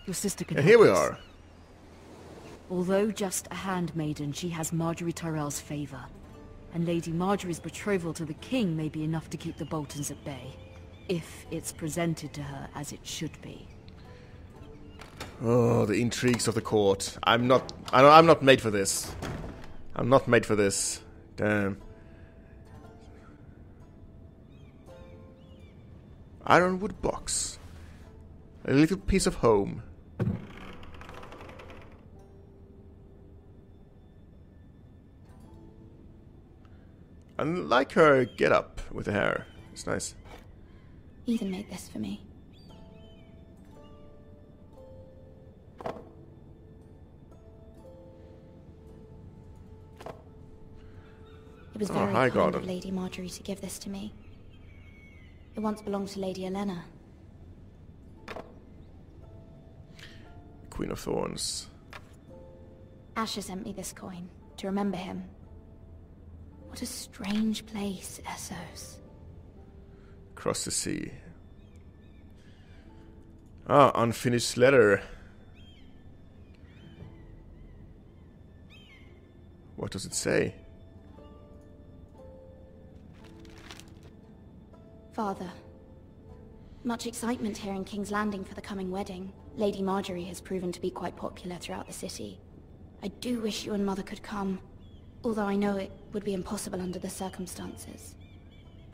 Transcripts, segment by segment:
Your sister can And help here we us. are. Although just a handmaiden, she has Marjorie Tyrell's favor. And Lady Marjorie's betrothal to the king may be enough to keep the Boltons at bay. If it's presented to her as it should be. Oh, the intrigues of the court. I'm not made for this. I'm not made for this. Damn. Ironwood box. A little piece of home. I like her get up with the hair. It's nice. Ethan made this for me. It was very hi, kind Gordon. of Lady Marjorie to give this to me. It once belonged to Lady Elena. Queen of Thorns. Asher sent me this coin to remember him. What a strange place, Essos. Across the sea. Ah, unfinished letter. What does it say? Father, much excitement here in King's Landing for the coming wedding. Lady Marjorie has proven to be quite popular throughout the city. I do wish you and Mother could come, although I know it would be impossible under the circumstances.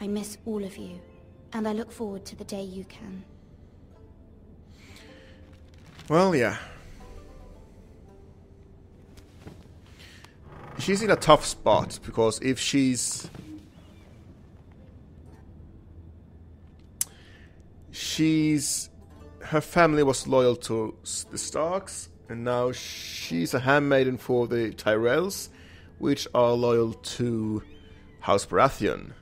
I miss all of you, and I look forward to the day you can. Well, yeah. She's in a tough spot, because if her family was loyal to the Starks, and now she's a handmaiden for the Tyrells, which are loyal to House Baratheon.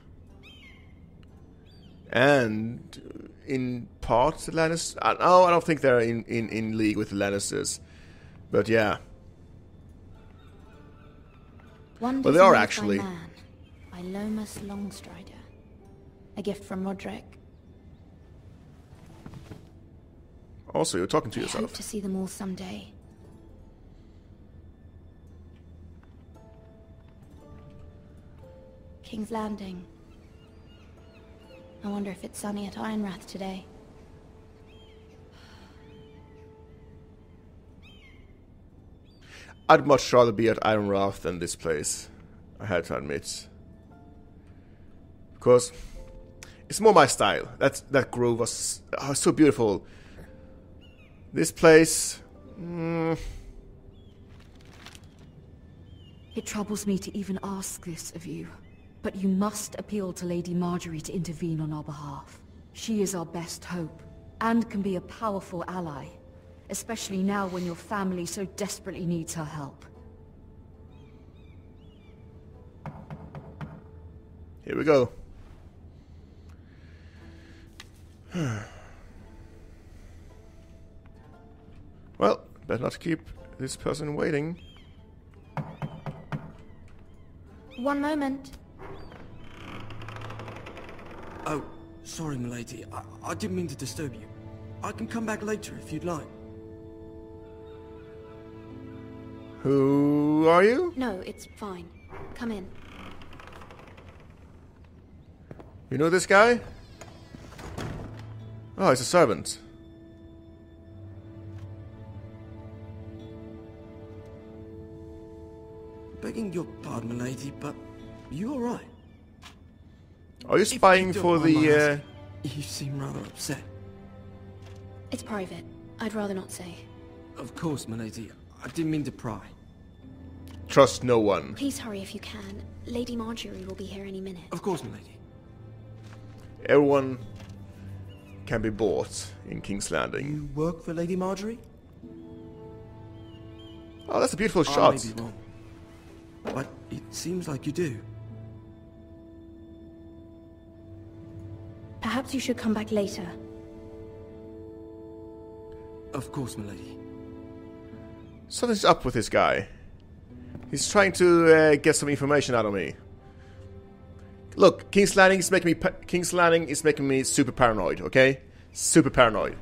And in part the Lannisters. No, I don't think they're in league with the Lannisters. But yeah. Wonders Well, they are Made by actually. Man by Lomas Longstrider. A gift from Roderick. Also, you're talking to I yourself. hope to see them all someday. King's Landing. I wonder if it's sunny at Ironrath today. I'd much rather be at Ironrath than this place, I had to admit. Because it's more my style. That grove was so beautiful. This place... It troubles me to even ask this of you, but you must appeal to Lady Marjorie to intervene on our behalf. She is our best hope, and can be a powerful ally, especially now when your family so desperately needs her help. Here we go. Well, better not keep this person waiting. One moment. Oh, sorry, milady. I didn't mean to disturb you. I can come back later if you'd like. Who are you? No, it's fine. Come in. You know this guy? Oh, he's a servant. Begging your pardon, milady, but you alright? Are you spying If you for don't mind my the... asking, You seem rather upset. It's private. I'd rather not say. Of course, milady. I didn't mean to pry. Trust no one. Please hurry if you can. Lady Marjorie will be here any minute. Of course, milady. Everyone can be bought in King's Landing. You work for Lady Marjorie? Oh, that's a beautiful I shot. may be wrong, but it seems like you do. Perhaps you should come back later. Of course, milady. Something's up with this guy. He's trying to get some information out of me. Look, King's Landing is making me super paranoid. Okay, super paranoid.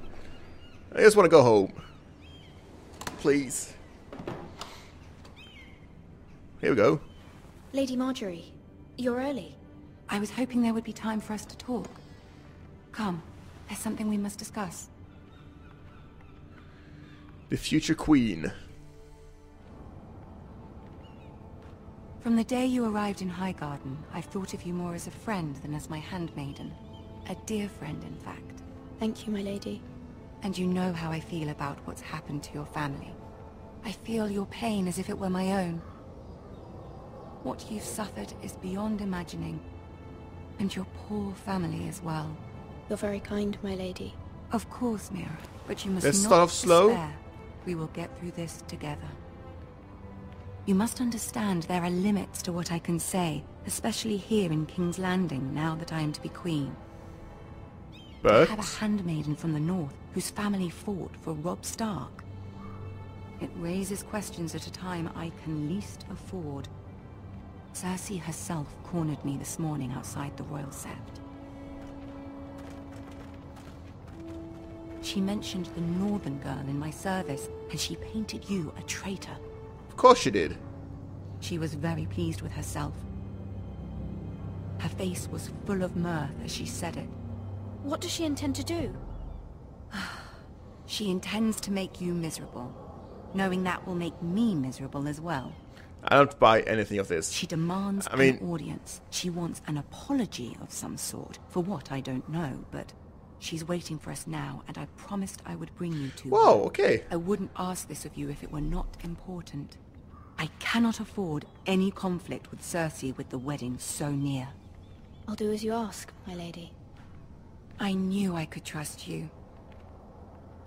I just want to go home. please. Here we go. Lady Marjorie, you're early. I was hoping there would be time for us to talk. Come, there's something we must discuss. The future queen. From the day you arrived in Highgarden, I've thought of you more as a friend than as my handmaiden. A dear friend, in fact. Thank you, my lady. And you know how I feel about what's happened to your family. I feel your pain as if it were my own. What you've suffered is beyond imagining. And your poor family as well. You're very kind, my lady. Of course, Mira, but you must Let's not start off slow. despair. We will get through this together. You must understand there are limits to what I can say, especially here in King's Landing, now that I am to be queen. But I have a handmaiden from the north whose family fought for Robb Stark. It raises questions at a time I can least afford. Cersei herself cornered me this morning outside the Royal Sept. She mentioned the northern girl in my service, and she painted you a traitor. of course she did. She was very pleased with herself. Her face was full of mirth as she said it. What does she intend to do? She intends to make you miserable, knowing that will make me miserable as well. I don't buy anything of this. She demands an audience. She wants an apology of some sort, for what I don't know, but she's waiting for us now, and I promised I would bring you to her. Whoa, okay. I wouldn't ask this of you if it were not important. I cannot afford any conflict with Cersei with the wedding so near. I'll do as you ask, my lady. I knew I could trust you.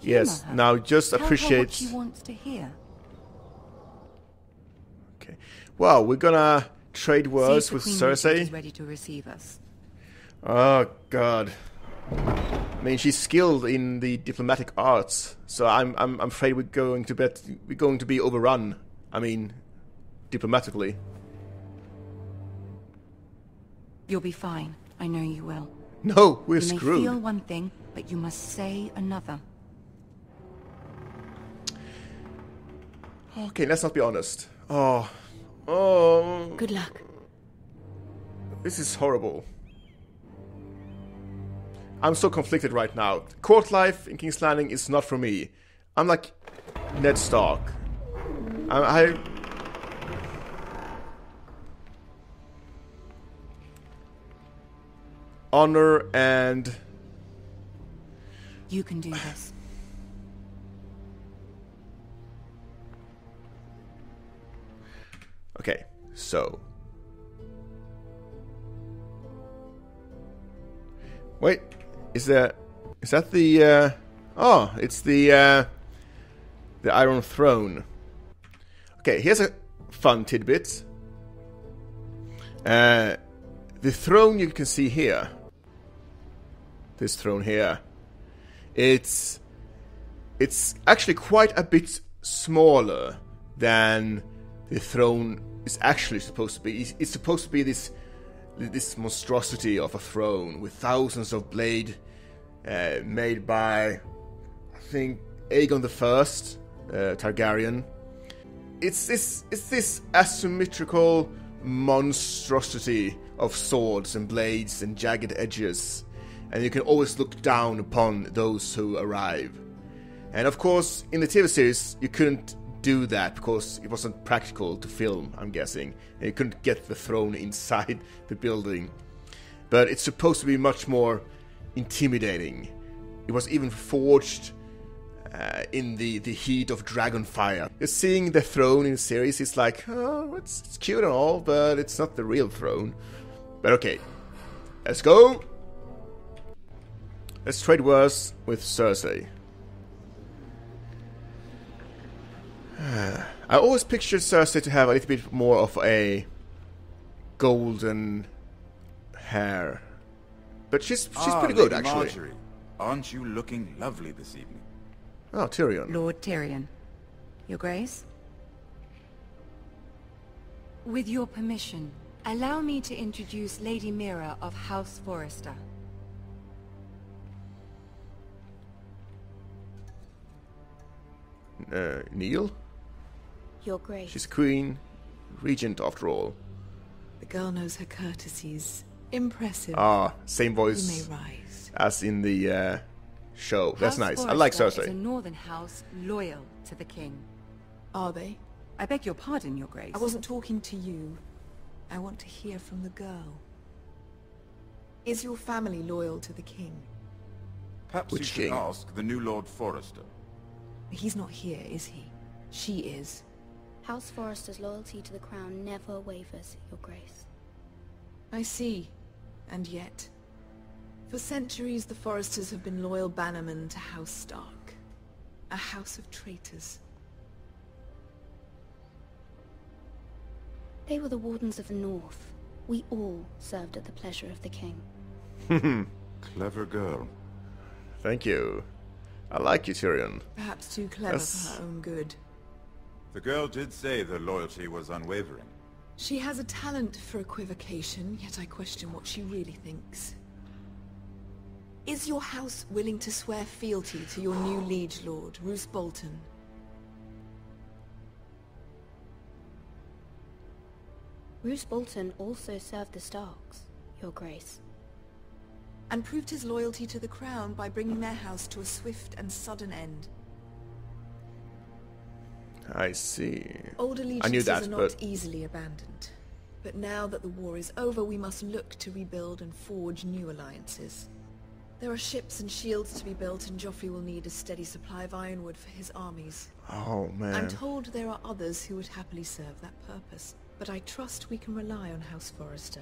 Yes, Humor her. now just Tell her appreciate... what she wants to hear. Okay. Well, we're gonna trade words See if with the Queen Regent Cersei. is ready to receive us. Oh god. I mean, she's skilled in the diplomatic arts, so I'm afraid we're going to be overrun. I mean, diplomatically. You'll be fine. I know you will. No, we're You may screwed. feel one thing, but you must say another. Okay, let's not be honest. Oh, Good luck. this is horrible. I'm so conflicted right now. Court life in King's Landing is not for me. I'm like Ned Stark. I honor and You can do this. okay, so wait, is that the oh, it's the Iron Throne. Okay, here's a fun tidbit. The throne you can see here, this throne here, it's actually quite a bit smaller than the throne is actually supposed to be. It's supposed to be this monstrosity of a throne with thousands of blade made by, I think, Aegon the First, Targaryen. It's this asymmetrical monstrosity of swords and blades and jagged edges, and you can always look down upon those who arrive. And of course, in the TV series, you couldn't do that because it wasn't practical to film, I'm guessing, and you couldn't get the throne inside the building. But it's supposed to be much more intimidating. It was even forged in the heat of Dragonfire. Just seeing the throne in the series is like, oh, it's cute and all, but it's not the real throne. But okay, let's go. Let's trade words with Cersei. I always pictured Cersei to have a little bit more of a golden hair, but she's pretty good, Lady actually. Marjorie, aren't you looking lovely this evening? Oh, Tyrion. Lord Tyrion. Your Grace? With your permission, allow me to introduce Lady Mira of House Forrester. Neil? Your Grace. She's a queen, regent after all. The girl knows her courtesies. Impressive. Ah, same You voice may rise. as in the show. That's House nice. I like Forrester is a Cersei. northern house loyal to the king. Are they? I beg your pardon, your grace. I wasn't talking to you. I want to hear from the girl. Is your family loyal to the king? Perhaps Which you should king? ask the new Lord Forrester. He's not here, is he? She is. House Forrester's loyalty to the crown never wavers, Your Grace. I see. And yet... For centuries, the Forresters have been loyal bannermen to House Stark. A house of traitors. They were the Wardens of the North. We all served at the pleasure of the king. Clever girl. Thank you. I like you, Tyrion. Perhaps too clever Yes. for her own good. The girl did say their loyalty was unwavering. She has a talent for equivocation, yet I question what she really thinks. Is your house willing to swear fealty to your new liege lord, Roose Bolton? Roose Bolton also served the Starks, Your Grace. And proved his loyalty to the crown by bringing their house to a swift and sudden end. I see. Old I knew allegiances that, are not but easily abandoned. But now that the war is over, we must look to rebuild and forge new alliances. There are ships and shields to be built, and Joffrey will need a steady supply of ironwood for his armies. oh man. I'm told there are others who would happily serve that purpose, but I trust we can rely on House Forrester.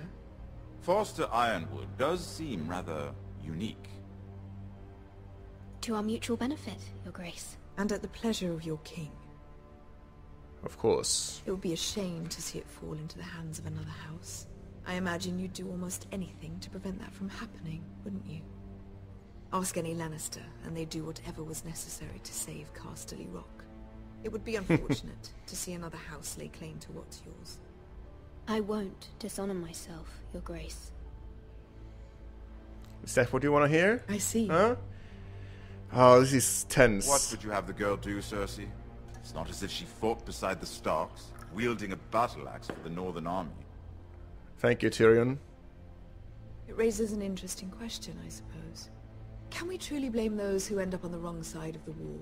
Forster Ironwood does seem rather unique. To our mutual benefit, Your Grace. And at the pleasure of your king. Of course. It would be a shame to see it fall into the hands of another house. I imagine you'd do almost anything to prevent that from happening, wouldn't you? Ask any Lannister, and they'd do whatever was necessary to save Casterly Rock. It would be unfortunate to see another house lay claim to what's yours. I won't dishonor myself, Your Grace. Is that what you want to hear? I see. Huh? Oh, this is tense. What would you have the girl do, Cersei? It's not as if she fought beside the Starks, wielding a battle axe for the Northern Army. Thank you, Tyrion. It raises an interesting question, I suppose. Can we truly blame those who end up on the wrong side of the war?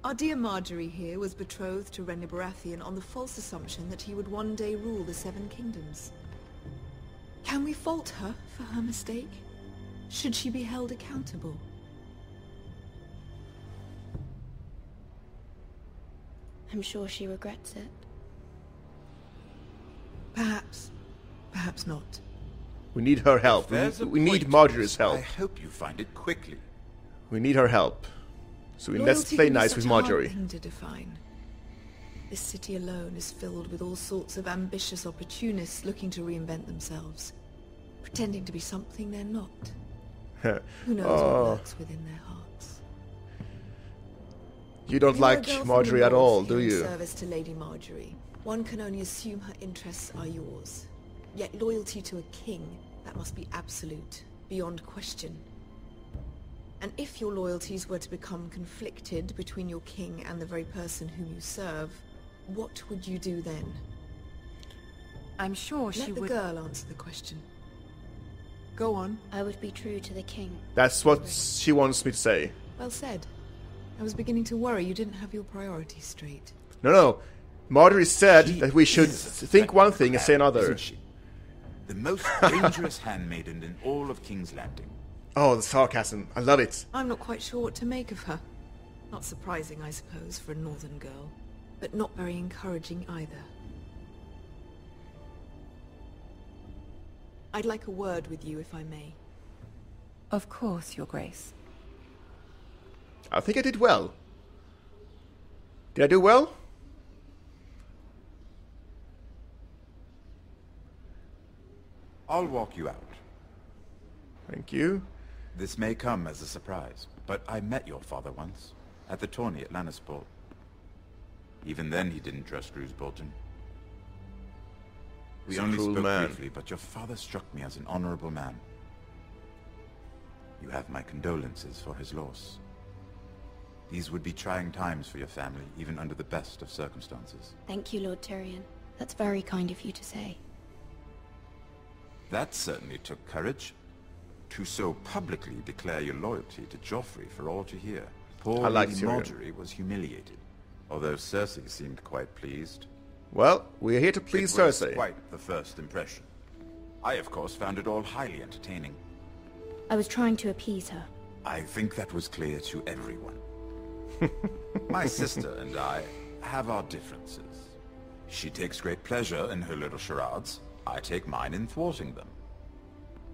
Our dear Marjorie here was betrothed to Renly Baratheon on the false assumption that he would one day rule the Seven Kingdoms. Can we fault her for her mistake? Should she be held accountable? I'm sure she regrets it. Perhaps. Perhaps not. We need her help. There's a We need point Marjorie's to this. help. I hope you find it quickly. We need her help. So let's Loyalty play can be nice such with a hard Marjorie. thing to define. This city alone is filled with all sorts of ambitious opportunists looking to reinvent themselves, pretending to be something they're not. Who knows Oh. what lurks within their hearts? You don't You are a like girl from Marjorie the at North all, here do in you? service to Lady Marjorie. One can only assume her interests are yours. Yet loyalty to a king, that must be absolute, beyond question. And if your loyalties were to become conflicted between your king and the very person whom you serve, what would you do then? I'm sure she Let the would... girl answer the question. Go on. I would be true to the king. That's what she wants me to say. Well said. I was beginning to worry you didn't have your priorities straight. No. Marjorie said She that we should is a think one spectacle thing and say hand, another. isn't she? The most dangerous handmaiden in all of King's Landing. Oh, the sarcasm. I love it. I'm not quite sure what to make of her. Not surprising, I suppose, for a northern girl. But not very encouraging either. I'd like a word with you, if I may. Of course, Your Grace. I think I did well. Did I do well? I'll walk you out. Thank you. This may come as a surprise, but I met your father once, at the tourney at Lannisport. Even then he didn't trust Roose Bolton. We He's a only cruel spoke man. briefly, but your father struck me as an honorable man. You have my condolences for his loss. These would be trying times for your family, even under the best of circumstances. Thank you, Lord Tyrion. That's very kind of you to say. That certainly took courage. To so publicly declare your loyalty to Joffrey for all to hear. Poor Lady Margaery was humiliated, although Cersei seemed quite pleased. Well, we're here to please Cersei. It was quite the first impression. I, of course, found it all highly entertaining. I was trying to appease her. I think that was clear to everyone. My sister and I have our differences. She takes great pleasure in her little charades. I take mine in thwarting them.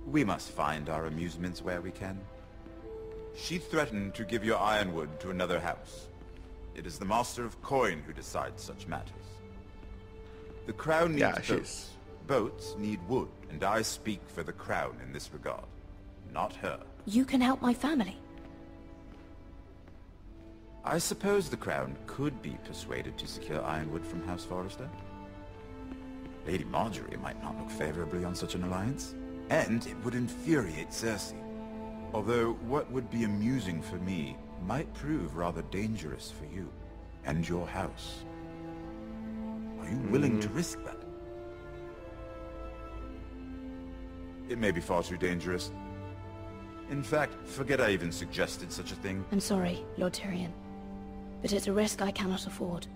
We must find our amusements where we can. She threatened to give your ironwood to another house. It is the Master of Coin who decides such matters. The crown needs boats. Boats need wood, and I speak for the crown in this regard, not her. You can help my family. I suppose the crown could be persuaded to secure ironwood from House Forrester. Lady Margaery might not look favorably on such an alliance, and it would infuriate Cersei. Although what would be amusing for me might prove rather dangerous for you and your house. Are you willing to risk that? It may be far too dangerous. In fact, forget I even suggested such a thing. I'm sorry, Lord Tyrion, but it's a risk I cannot afford.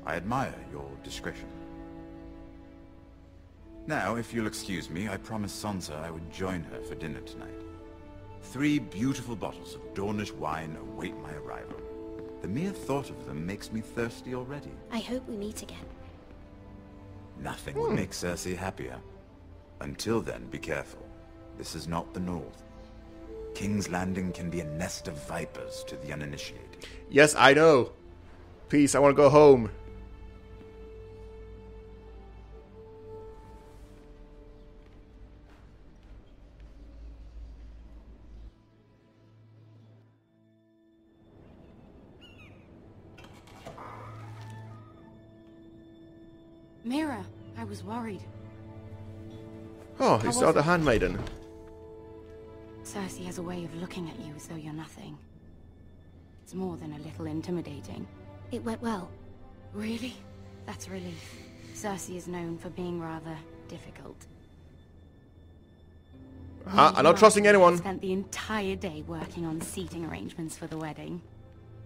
I admire your discretion. Now, if you'll excuse me, I promised Sansa I would join her for dinner tonight. 3 beautiful bottles of Dornish wine await my arrival. The mere thought of them makes me thirsty already. I hope we meet again. Nothing would make Cersei happier. Until then, be careful. This is not the North. King's Landing can be a nest of vipers to the uninitiated. Yes, I know. Please, I want to go home. Mira, I was worried. Oh, you saw the handmaiden. Cersei has a way of looking at you as though you're nothing. It's more than a little intimidating. It went well. Really? That's a relief. Cersei is known for being rather difficult. I'm not trusting anyone. I spent the entire day working on seating arrangements for the wedding.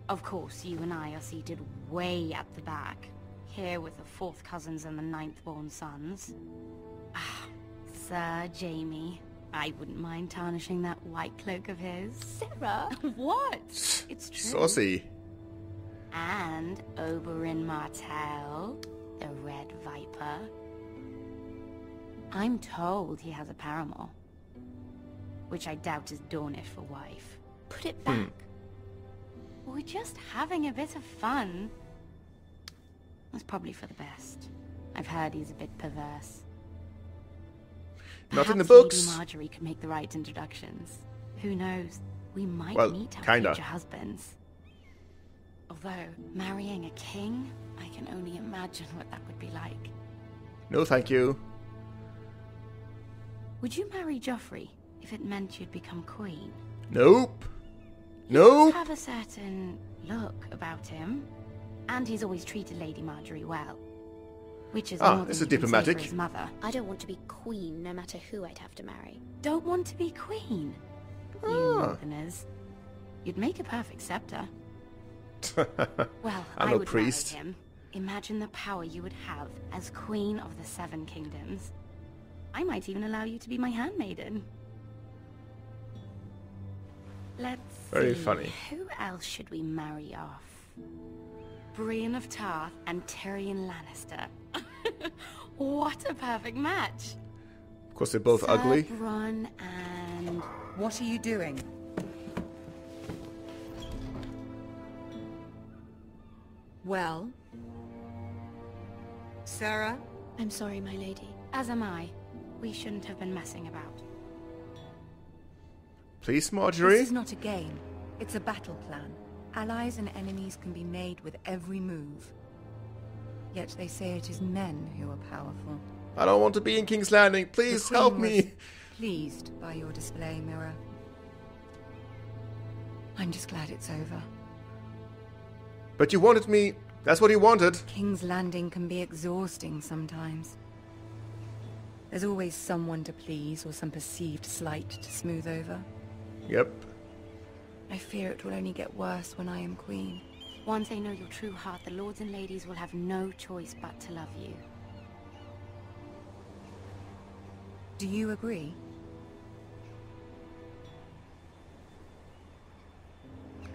Of course, you and I are seated way at the back. Here with the 4th cousins and the 9th-born sons. Ah, Sir Jaime. I wouldn't mind tarnishing that white cloak of his. Sarah! What? It's true. Saucy. And Oberyn Martell, the Red Viper. I'm told he has a paramour. Which I doubt is Dornish for wife. Put it back. We're just having a bit of fun. It's probably for the best. I've heard he's a bit perverse. Not in the Perhaps books. Lady Margaery could make the right introductions. Who knows? We might meet our kinda. future husbands. Although, marrying a king, I can only imagine what that would be like. No, thank you. Would you marry Joffrey if it meant you'd become queen? Nope. He Nope. does have a certain look about him. And he's always treated Lady Margaery well. Which is more this than is you can say for diplomatic. his mother. I don't want to be queen, no matter who I'd have to marry. Don't want to be queen? You Northerners. You'd make a perfect scepter. Well, I'm I no would priest. marry him. Imagine the power you would have as queen of the 7 kingdoms. I might even allow you to be my handmaiden. Let's Very see. funny. Who else should we marry off? Brienne of Tarth and Tyrion Lannister. What a perfect match. Of course, they're both Sir ugly. Bronn and... What are you doing? Well? Sarah? I'm sorry, my lady. As am I. We shouldn't have been messing about. Please, This Marjorie. is not a game. It's a battle plan. Allies and enemies can be made with every move. Yet they say it is men who are powerful. I don't want to be in King's Landing. Please The help Queen me. was pleased by your display, Mira. I'm just glad it's over. But you wanted me. That's what you wanted. King's Landing can be exhausting sometimes. There's always someone to please or some perceived slight to smooth over. Yep. I fear it will only get worse when I am queen. Once they know your true heart, the lords and ladies will have no choice but to love you. Do you agree?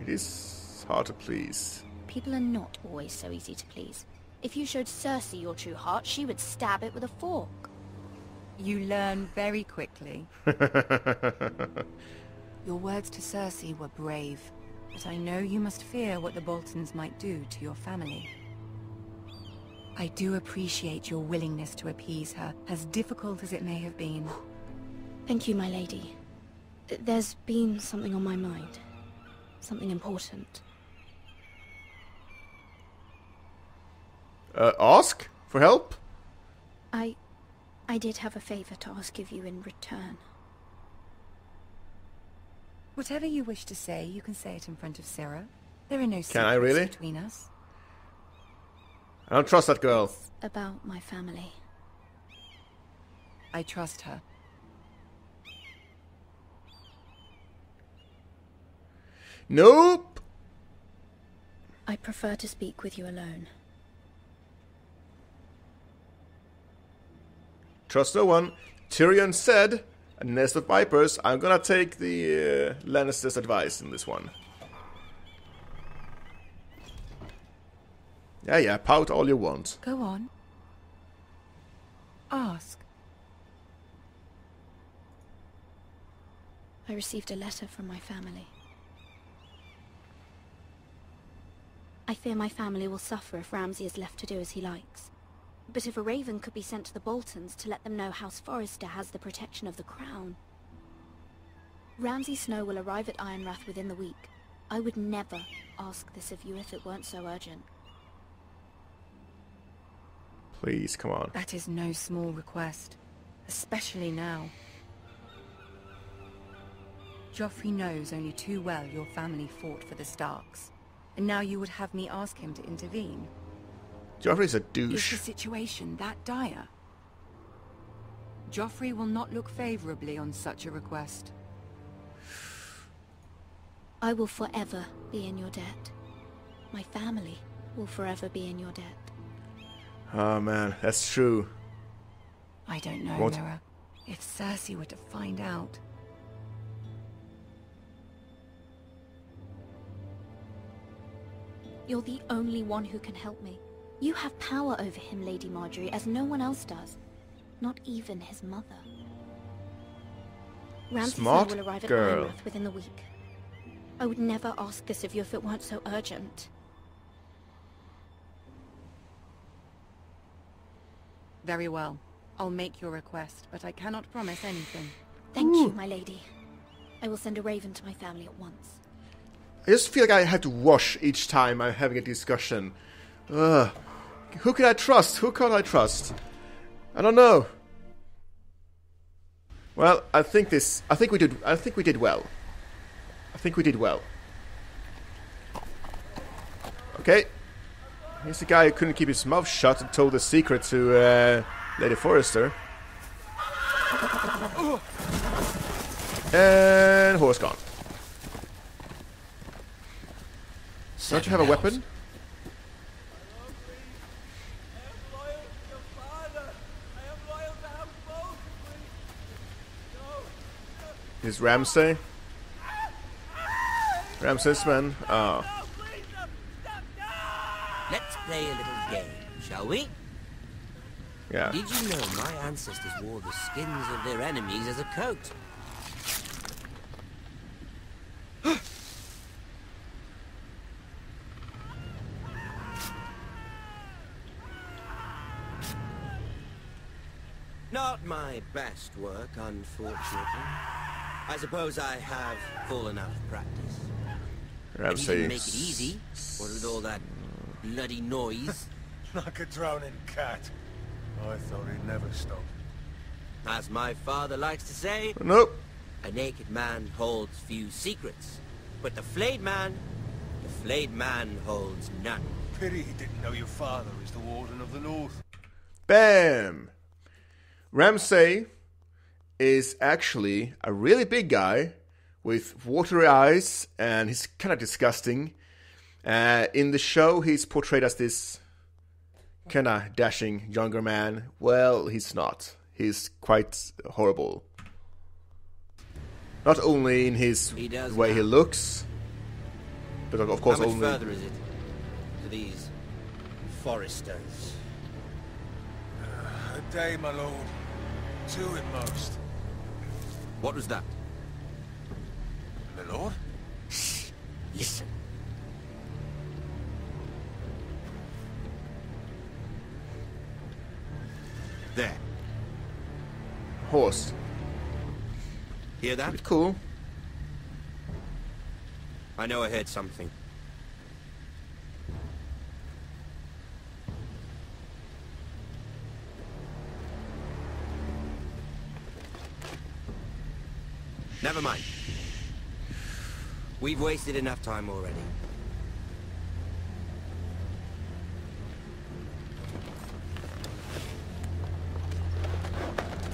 It is hard to please. People are not always so easy to please. If you showed Cersei your true heart, she would stab it with a fork. You learn very quickly. Your words to Cersei were brave, but I know you must fear what the Boltons might do to your family. I do appreciate your willingness to appease her, as difficult as it may have been. Thank you, my lady. There's been something on my mind. Something important. Ask for help? I did have a favor to ask of you in return. Whatever you wish to say, you can say it in front of Sarah. There are no Can I really? secrets between us. I don't trust that girl. It's about my family. I trust her. Nope. I prefer to speak with you alone. Trust no one. Tyrion said, a nest of vipers. I'm gonna take the Lannister's advice in this one. Yeah, pout all you want. Go on. Ask. I received a letter from my family. I fear my family will suffer if Ramsay is left to do as he likes. But if a raven could be sent to the Boltons to let them know House Forrester has the protection of the crown. Ramsay Snow will arrive at Ironrath within the week. I would never ask this of you if it weren't so urgent. Please, come on. That is no small request, especially now. Joffrey knows only too well your family fought for the Starks, and now you would have me ask him to intervene. Joffrey's a Is douche. the situation that dire? Joffrey will not look favorably on such a request. I will forever be in your debt. My family will forever be in your debt. Oh man, that's true. I don't know, What? Mira. If Cersei were to find out... You're the only one who can help me. You have power over him, Lady Marjorie, as no one else does. Not even his mother. Ramsay Snow Smart will arrive at girl. Ironrath within the week. I would never ask this of you if it weren't so urgent. Very well. I'll make your request, but I cannot promise anything. Thank you, my lady. I will send a raven to my family at once. I just feel like I have to wash each time I'm having a discussion. Who can I trust? Who can't I trust? I don't know. Well, I think we did well. I think we did well. Okay. Here's the guy who couldn't keep his mouth shut and told the secret to Lady Forrester. And horse gone. Don't you have a weapon? Is Ramsay? Ramsay's men? Oh. Let's play a little game, shall we? Yeah. Did you know my ancestors wore the skins of their enemies as a coat? Not my best work, unfortunately. I suppose I have full enough practice. Ramsay. He didn't make it easy, what with all that bloody noise. Like a drowning cat. I thought he'd never stop. As my father likes to say, Nope. a naked man holds few secrets, but the flayed man The flayed man holds none. Pity he didn't know your father is the Warden of the North. Bam! Ramsay is actually a really big guy with watery eyes, and he's kind of disgusting. In the show, he's portrayed as this kind of dashing younger man. Well, he's not. He's quite horrible. Not only in his way he looks, but of course only... How much further is it to these foresters? A day, my lord. 2 at most. What was that? My lord? Shh. Listen. There. Horse. Hear that? Pretty cool. I know I heard something. Never mind. We've wasted enough time already.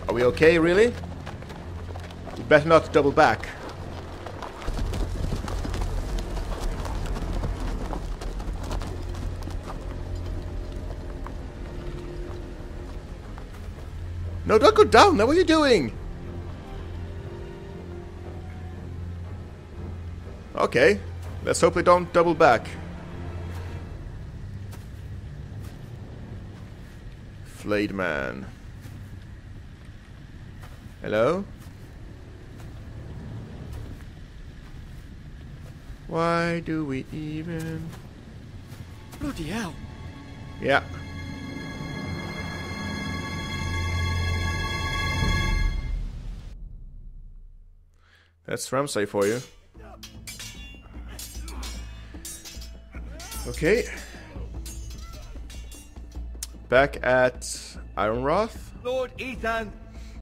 Are we okay, really? We better not double back. No, don't go down there. What are you doing? Okay, let's hope they don't double back. Flayed man. Hello? Why do we even... Bloody hell. Yeah. That's Ramsay for you. Okay. Back at Ironrath. Lord Ethan